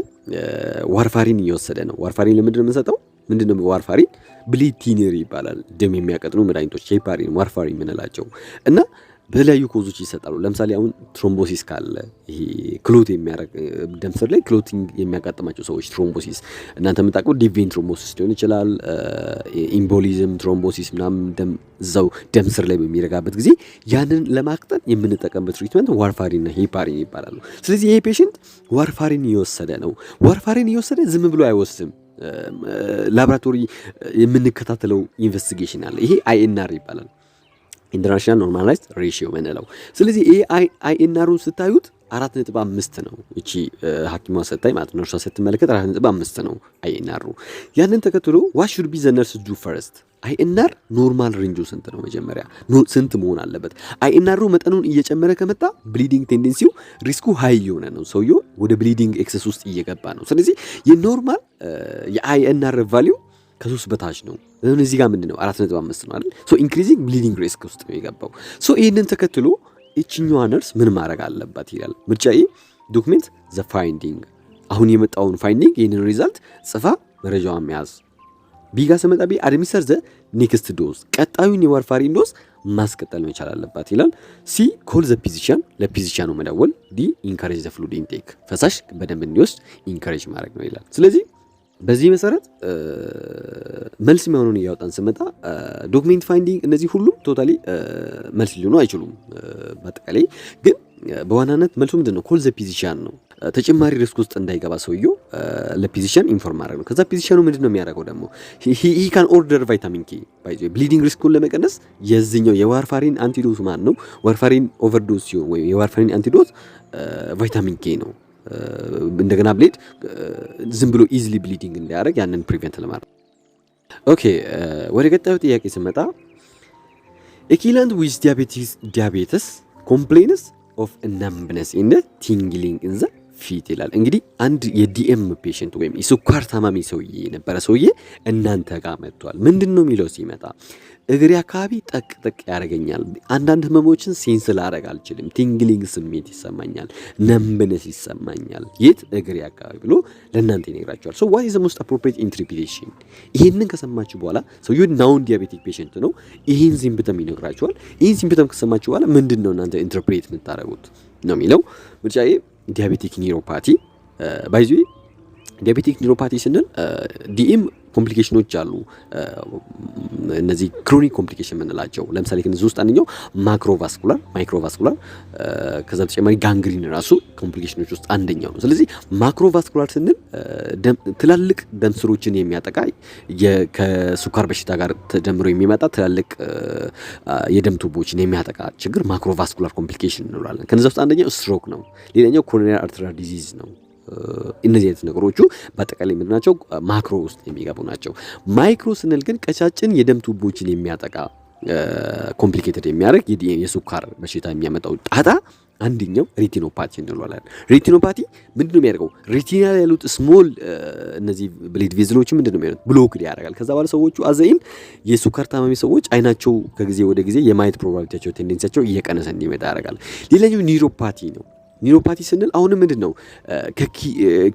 ዋርፋሪን እየወሰደ ነው። ዋርፋሪን ለምንድን ነው የምንሰጠው? ምንድነው ዋርፋሪን? ብሊድ ቲነር ይባላል። ደም የሚያቀጥኑ መድኃኒቶች ሄፓሪን፣ ዋርፋሪን የምንላቸው እና በተለያዩ ኮዞች ይሰጣሉ። ለምሳሌ አሁን ትሮምቦሲስ ካለ ይሄ ክሎት የሚያደርግ ደም ስር ላይ ክሎቲንግ የሚያጋጥማቸው ሰዎች ትሮምቦሲስ እናንተ የምታውቁ ዲቬን ትሮምቦሲስ ሊሆን ይችላል። ኢምቦሊዝም ትሮምቦሲስ ምናምን እዛው ደም ስር ላይ በሚረጋበት ጊዜ ያንን ለማቅጠን የምንጠቀምበት ትሪትመንት ዋርፋሪንና ሄፓሪን ይባላሉ። ስለዚህ ይሄ ፔሽንት ዋርፋሪን እየወሰደ ነው። ዋርፋሪን እየወሰደ ዝም ብሎ አይወስድም። ላቦራቶሪ የምንከታተለው ኢንቨስቲጌሽን አለ። ይሄ አይኤንአር ይባላል፣ ኢንተርናሽናል ኖርማላይዝድ ሬሺዮ ምንለው። ስለዚህ ይሄ አይኤንአሩን ስታዩት 4.5 ነው። እቺ ሐኪሟ ሰታይ ማለት ነው። እርሷ ስትመለከት 4.5 ነው አይኤንአሩ። ያንን ተከትሎ ዋት ሹድ ቢ ዘ ነርስ ዱ ፈርስት? አይኤንአር ኖርማል ሬንጁ ስንት ነው? መጀመሪያ ስንት መሆን አለበት? አይኤንአሩ መጠኑን እየጨመረ ከመጣ ብሊዲንግ ቴንደንሲው ሪስኩ ሃይ የሆነ ነው። ሰውየው ወደ ብሊዲንግ ኤክሰስ ውስጥ እየገባ ነው። ስለዚህ የኖርማል የአይኤንአር ቫልዩ ከ3 በታች ነው። እዚህ ጋር ምንድነው 4.5 ነው አይደል? ሶ ኢንክሪዚንግ ብሊዲንግ ሪስክ ውስጥ ነው የገባው። ሶ ይሄንን ተከትሎ እቺኛዋ ነርስ ምን ማድረግ አለባት ይላል። ምርጫዬ ዶክሜንት ዘ ፋይንዲንግ፣ አሁን የመጣውን ፋይንዲንግ ይሄንን ሪዛልት ጽፋ መረጃዋን መያዝ። ቢ ጋር ስመጣ ቢ አድሚኒስተር ዘ ኔክስት ዶዝ፣ ቀጣዩን የዋርፋሪን ዶዝ ማስቀጠል መቻል አለባት ይላል። ሲ ኮል ዘ ፊዚሻን፣ ለፊዚሻኑ መደወል። ዲ ኢንካሬጅ ዘ ፍሉድ ኢንቴክ፣ ፈሳሽ በደንብ እንዲወስድ ኢንካሬጅ ማድረግ ነው ይላል። ስለዚህ በዚህ መሰረት መልስ የሚሆኑን እያወጣን ስመጣ ዶክሜንት ፋይንዲንግ እነዚህ ሁሉም ቶታሊ መልስ ሊሆኑ አይችሉም። በአጠቃላይ ግን በዋናነት መልሱ ምንድነው? ኮል ዘ ፊዚሻን ነው። ተጨማሪ ሪስክ ውስጥ እንዳይገባ ሰውየው ለፊዚሻን ኢንፎርም ማድረግ ነው። ከዛ ፊዚሻኑ ምንድነው የሚያደርገው ደግሞ? ሂ ካን ኦርደር ቫይታሚን ኬ ባይ ብሊዲንግ ሪስኩን ለመቀነስ የዚህኛው የዋርፋሪን አንቲዶት ማን ነው? ዋርፋሪን ኦቨርዶዝ ሲሆን ወይም የዋርፋሪን አንቲዶት ቫይታሚን ኬ ነው። እንደገና ብሌድ ዝም ብሎ ኢዝሊ ብሊዲንግ እንዳያደርግ ያንን ፕሪቨንት ለማድረግ። ኦኬ ወደ ቀጣዩ ጥያቄ ስመጣ ኤኪላንት ዊዝ ዲያቤትስ ኮምፕሌንስ ኦፍ ነምብነስ ኢን ቲንግሊንግ ኢን ዘ ፊት ይላል። እንግዲህ አንድ የዲኤም ፔሽንት ወይም የስኳር ታማሚ ሰውዬ የነበረ ሰውዬ እናንተ ጋር መጥቷል። ምንድን ነው የሚለው ሲመጣ እግሬ አካባቢ ጠቅ ጠቅ ያደርገኛል፣ አንዳንድ ህመሞችን ሴንስ ላደርግ አልችልም፣ ቲንግሊንግ ስሜት ይሰማኛል፣ ነምብነስ ይሰማኛል የት እግሬ አካባቢ ብሎ ለእናንተ ይነግራቸዋል። ሶ ዋት ኢዝ ዘ ሞስት አፕሮፕሪየት ኢንተርፕሪቴሽን? ይህንን ከሰማችሁ በኋላ ሰውዬው ናውን ዲያቤቲክ ፔሽንት ነው፣ ይህን ሲምፕተም ይነግራቸዋል። ይህን ሲምፕተም ከሰማችሁ በኋላ ምንድን ነው እናንተ ኢንተርፕሬት የምታደርጉት ነው የሚለው። ምርጫዬ ዲያቤቲክ ኒውሮፓቲ። ባይዙ ዲያቤቲክ ኒውሮፓቲ ስንል ዲኤም ኮምፕሊኬሽኖች አሉ። እነዚህ ክሮኒክ ኮምፕሊኬሽን የምንላቸው ለምሳሌ ከነዚህ ውስጥ አንደኛው ማክሮቫስኩላር፣ ማይክሮቫስኩላር ከዛ በተጨማሪ ጋንግሪን ራሱ ኮምፕሊኬሽኖች ውስጥ አንደኛው ነው። ስለዚህ ማክሮቫስኩላር ስንል ትላልቅ ደም ስሮችን የሚያጠቃ ከስኳር በሽታ ጋር ተደምሮ የሚመጣ ትላልቅ የደም ቱቦችን የሚያጠቃ ችግር ማክሮቫስኩላር ኮምፕሊኬሽን እንላለን። ከነዚህ ውስጥ አንደኛው ስትሮክ ነው። ሌላኛው ኮሮናሪ አርተሪያል ዲዚዝ ነው። እነዚህ አይነት ነገሮቹ በአጠቃላይ ምንድን ናቸው? ማክሮ ውስጥ የሚገቡ ናቸው። ማይክሮ ስንል ግን ቀጫጭን የደም ቱቦችን የሚያጠቃ ኮምፕሊኬትድ የሚያደርግ የስኳር በሽታ የሚያመጣው ጣጣ አንደኛው ሬቲኖፓቲ እንለዋለን። ሬቲኖፓቲ ምንድን ነው የሚያደርገው? ሬቲና ላይ ያሉት ስሞል እነዚህ ብሌድ ቬዝሎች ምንድን ነው የሚያደርጉት? ብሎክድ ያደርጋል። ከዛ በኋላ ሰዎቹ አዘይን የስኳር ታማሚ ሰዎች አይናቸው ከጊዜ ወደ ጊዜ የማየት ፕሮባቢሊቲያቸው ቴንዴንሲያቸው እየቀነሰ እንዲመጣ ያደርጋል። ሌላኛው ኒውሮፓቲ ነው። ኒውሮፓቲ ስንል አሁንም ምንድን ነው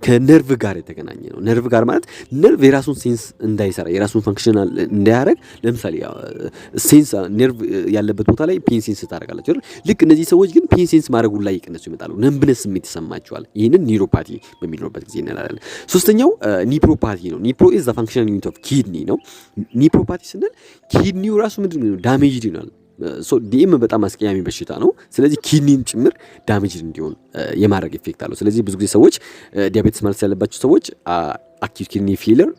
ከነርቭ ጋር የተገናኘ ነው። ነርቭ ጋር ማለት ነርቭ የራሱን ሴንስ እንዳይሰራ የራሱን ፈንክሽናል እንዳያደርግ፣ ለምሳሌ ሴንስ ነርቭ ያለበት ቦታ ላይ ፔን ሴንስ ታደርጋላችሁ። ልክ እነዚህ ሰዎች ግን ፔን ሴንስ ማድረጉ ላይ ይቀነሱ ይመጣሉ። ነምብነስ ስሜት ይሰማቸዋል። ይህንን ኒውሮፓቲ በሚኖርበት ጊዜ እንላለን። ሶስተኛው ኒፕሮፓቲ ነው። ኒፕሮ ኢዝ ዘ ፈንክሽናል ዩኒት ኦፍ ኪድኒ ነው። ኒፕሮፓቲ ስንል ኪድኒው ራሱ ምንድን ነው ዳሜጅድ ይሆናል። ዲኤም በጣም አስቀያሚ በሽታ ነው። ስለዚህ ኪድኒን ጭምር ዳሜጅ እንዲሆን የማድረግ ኢፌክት አለው። ስለዚህ ብዙ ጊዜ ሰዎች ዲያቤትስ ማለት ያለባቸው ሰዎች አኪዩት ኪድኒ ፌለር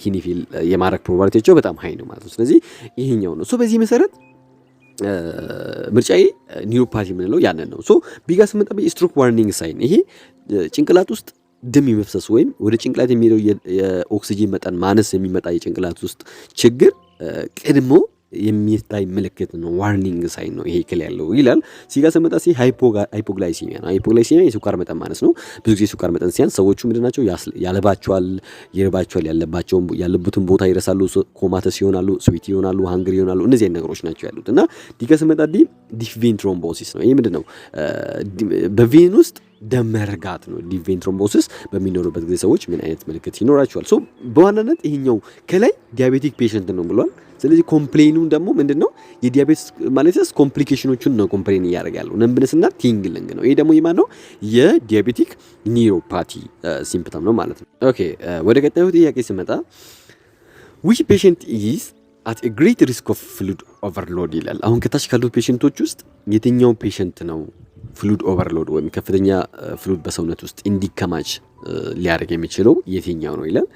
ኪድኒ ፌል የማድረግ ፕሮባቢሊቲያቸው በጣም ሀይ ነው ማለት ነው። ስለዚህ ይሄኛው ነው። በዚህ መሰረት ምርጫዬ ኒውሮፓቲ የምንለው ያንን ነው። ቢጋ ስመጣ ስትሮክ ዋርኒንግ ሳይን፣ ይሄ ጭንቅላት ውስጥ ደም የመፍሰስ ወይም ወደ ጭንቅላት የሚሄደው የኦክሲጂን መጠን ማነስ የሚመጣ የጭንቅላት ውስጥ ችግር ቀድሞ የሚታይ ምልክት ነው። ዋርኒንግ ሳይን ነው ይሄ ክል ያለው ይላል። ሲጋ ሰመጣ ሃይፖግላይሲሚያ ነው። ሃይፖግላይሲሚያ የስኳር መጠን ማነስ ነው። ብዙ ጊዜ የስኳር መጠን ሲያንስ ሰዎቹ ምንድናቸው? ያለባቸዋል፣ ይርባቸዋል፣ ያለበትን ቦታ ይረሳሉ፣ ኮማተስ ይሆናሉ፣ ስዊት ይሆናሉ፣ ሃንግሪ ይሆናሉ። እነዚህ አይነት ነገሮች ናቸው ያሉት እና ዲጋ ሰመጣ ዲፕ ቬን ትሮምቦሲስ ነው። ይሄ ምንድነው? በቬን ውስጥ ደም መርጋት ነው። ዲፕ ቬን ትሮምቦሲስ በሚኖርበት ጊዜ ሰዎች ምን አይነት ምልክት ይኖራቸዋል? በዋናነት ይሄኛው ከላይ ዲያቤቲክ ፔሸንት ነው ብሏል። ስለዚህ ኮምፕሌኑም ደግሞ ምንድነው? የዲያቤትስ ማለትስ ኮምፕሊኬሽኖቹን ነው ኮምፕሌን እያደረገ ያለው። ነምብነስና ቲንግሊንግ ነው። ይሄ ደግሞ የማን ነው? የዲያቤቲክ ኒውሮፓቲ ሲምፕተም ነው ማለት ነው። ኦኬ ወደ ቀጣዩ ጥያቄ ስመጣ which patient is at a great risk of fluid overload ይላል። አሁን ከታች ካሉት ፔሸንቶች ውስጥ የትኛው ፔሸንት ነው ፍሉድ ኦቨርሎድ ወይም ከፍተኛ ፍሉድ በሰውነት ውስጥ እንዲከማች ሊያደርግ የሚችለው የትኛው ነው ይላል።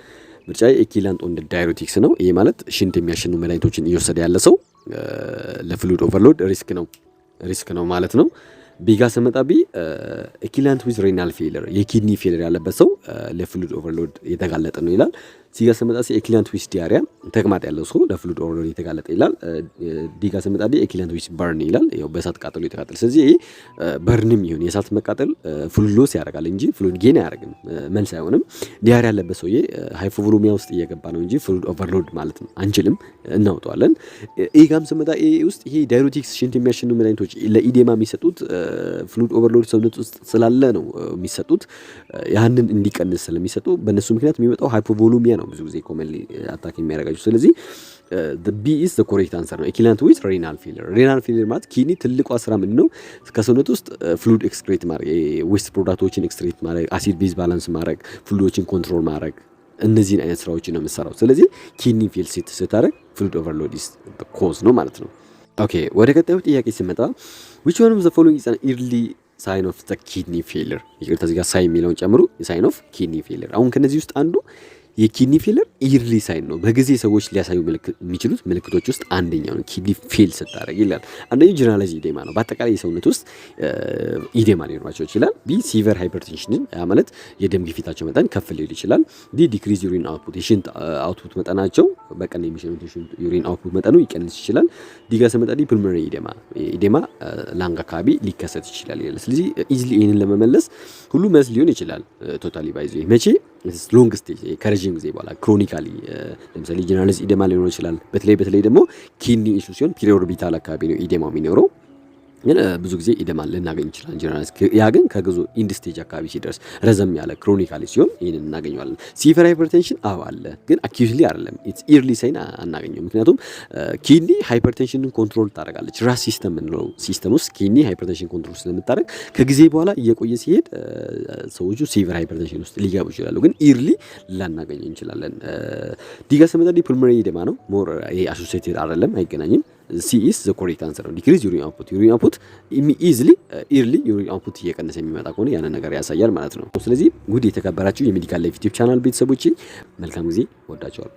ምርጫ ኤኪላንት ኦን ዳይዩሬቲክስ ነው። ይሄ ማለት ሽንት የሚያሸኑ መድኃኒቶችን እየወሰደ ያለ ሰው ለፍሉድ ኦቨርሎድ ሪስክ ነው ማለት ነው። ቢጋ ሰመጣቢ ኤኪላንት ዊዝ ሬናል ፌለር የኪድኒ ፌለር ያለበት ሰው ለፍሉድ ኦቨርሎድ የተጋለጠ ነው ይላል። ሲጋ ሰመጣ ኤኪላንት ዊዝ ዲያሪያ ተቅማጥ ያለው ሰው ለፍሉድ ኦቨርሎድ የተጋለጠ ይላል። ዲጋ ሰመጣ ኤኪላንት ዊዝ በርን ይላል። ያው በእሳት ቃጠሎ የተቃጠለ። ስለዚህ ይሄ በርንም ይሁን የእሳት መቃጠል ፍሉድ ሎስ ያደርጋል እንጂ ፍሉድ ጌን አያደርግም፣ መልስ አይሆንም። ዲያሪያ ያለበት ሰውዬ ሃይፖቮሉሚያ ውስጥ እየገባ ነው እንጂ ፍሉድ ኦቨርሎድ ማለት ነው አንችልም፣ እናውጠዋለን። ኤጋም ሰመጣ ውስጥ ይሄ ዳይዩሬቲክስ ሽንት የሚያሸኑ መድኃኒቶች ለኢዴማ የሚሰጡት ፍሉድ ኦቨርሎድ ሰውነት ውስጥ ስላለ ነው የሚሰጡት። ያንን እንዲቀንስ ስለሚሰጡ በእነሱ ምክንያት የሚመጣው ሃይፖቮሉሚያ ነው ብዙ ጊዜ ኮመንሊ አታክ የሚያደርጋቸው። ስለዚህ ቢ ኢዝ ዘ ኮሬክት አንሰር ነው። ኤኪላንት ዊዝ ሬናል ፌለር። ሬናል ፌለር ማለት ኪድኒ ትልቋ ስራ ምንድን ነው? ከሰውነት ውስጥ ፍሉድ ኤክስክሬት ማድረግ፣ ዌስት ፕሮዳክቶችን ኤክስትሬት ማድረግ፣ አሲድ ቤዝ ባላንስ ማድረግ፣ ፍሉዶችን ኮንትሮል ማድረግ፣ እነዚህን አይነት ስራዎችን ነው የምትሰራው። ስለዚህ ኪድኒ ፌል ስታደርግ ፍሉድ ኦቨርሎድ ኢዝ ዘ ኮዝ ነው ማለት ነው። ኦኬ ወደ ቀጣዩ ጥያቄ ሲመጣ which one of the following is an early sign of the kidney failure? ይቅርታ እዚህ ጋር ሳይ የሚለውን ጨምሩ። ሳይን ኦፍ ኪድኒ ፌለር። አሁን ከነዚህ ውስጥ አንዱ የኪድኒ ፌለር ኢርሊ ሳይን ነው። በጊዜ ሰዎች ሊያሳዩ የሚችሉት ምልክቶች ውስጥ አንደኛው ነው ኪድኒ ፌል ስታደርግ ይላል። አንደኛው ጀነራላይዝ ኢዴማ ነው። በአጠቃላይ የሰውነት ውስጥ ኢዴማ ሊኖራቸው ይችላል። ቢ ሲቨር ሃይፐርቴንሽንን ማለት የደም ግፊታቸው መጠን ከፍ ሊል ይችላል። ዲ ዲክሪዝ ዩሪን አውትፑት የሽንት አውትፑት መጠናቸው በቀን የሚሸኑት የሽንት ዩሪን አውትፑት መጠኑ ይቀንስ ይችላል። ዲ ጋር ስመጣ ዲ ፑልሞናሪ ኢዴማ ላንግ አካባቢ ሊከሰት ይችላል ይላል። ስለዚህ ኢዝሊ ይህንን ለመመለስ ሁሉ መልስ ሊሆን ይችላል። ቶታሊ ባይዞ መቼ ሎንግ ስቴጅ ከረዥም ጊዜ በኋላ ክሮኒካሊ ለምሳሌ ጀነራላይዝ ኢዴማ ሊኖር ይችላል። በተለይ ደግሞ ኪድኒ ኢሹ ሲሆን ፒሪኦርቢታል አካባቢ ነው ኢዴማ የሚኖረው። ግን ብዙ ጊዜ ኢዴማ ልናገኝ ይችላል ጀነራላይዝ። ያ ግን ከግዙ ኢንድ ስቴጅ አካባቢ ሲደርስ ረዘም ያለ ክሮኒካሊ ሲሆን ይህንን እናገኘዋለን። ሲቨር ሃይፐርቴንሽን አለ፣ ግን አኪዩትሊ አይደለም። ኢትስ ኢርሊ ሳይን አናገኘው። ምክንያቱም ኪድኒ ሃይፐርቴንሽንን ኮንትሮል ታደርጋለች። ራስ ሲስተም የምንለው ሲስተም ውስጥ ኪድኒ ሃይፐርቴንሽን ኮንትሮል ስለምታደርግ ከጊዜ በኋላ እየቆየ ሲሄድ ሰዎቹ ሲቨር ሃይፐርቴንሽን ውስጥ ሊገቡ ይችላሉ። ግን ኢርሊ ላናገኘው እንችላለን። ዲጋ ስመጣ ፑልሞናሪ ኢዴማ ነው። ሞር ይሄ አሶሲኤትድ አይደለም፣ አይገናኝም። ሲ ኢዝ ዘ ኮሬክት አንሰር ነው። ዲክሪዝ ዩሪን አውትፑት ኢዝሊ ኢርሊ ዩሪን አውትፑት እየቀነሰ የሚመጣ ከሆነ ያንን ነገር ያሳያል ማለት ነው። ስለዚህ ውድ የተከበራችሁ የሜዲካል ላይፍ ዩቲዩብ ቻናል ቤተሰቦቼ መልካም ጊዜ፣ ወዳችኋለሁ።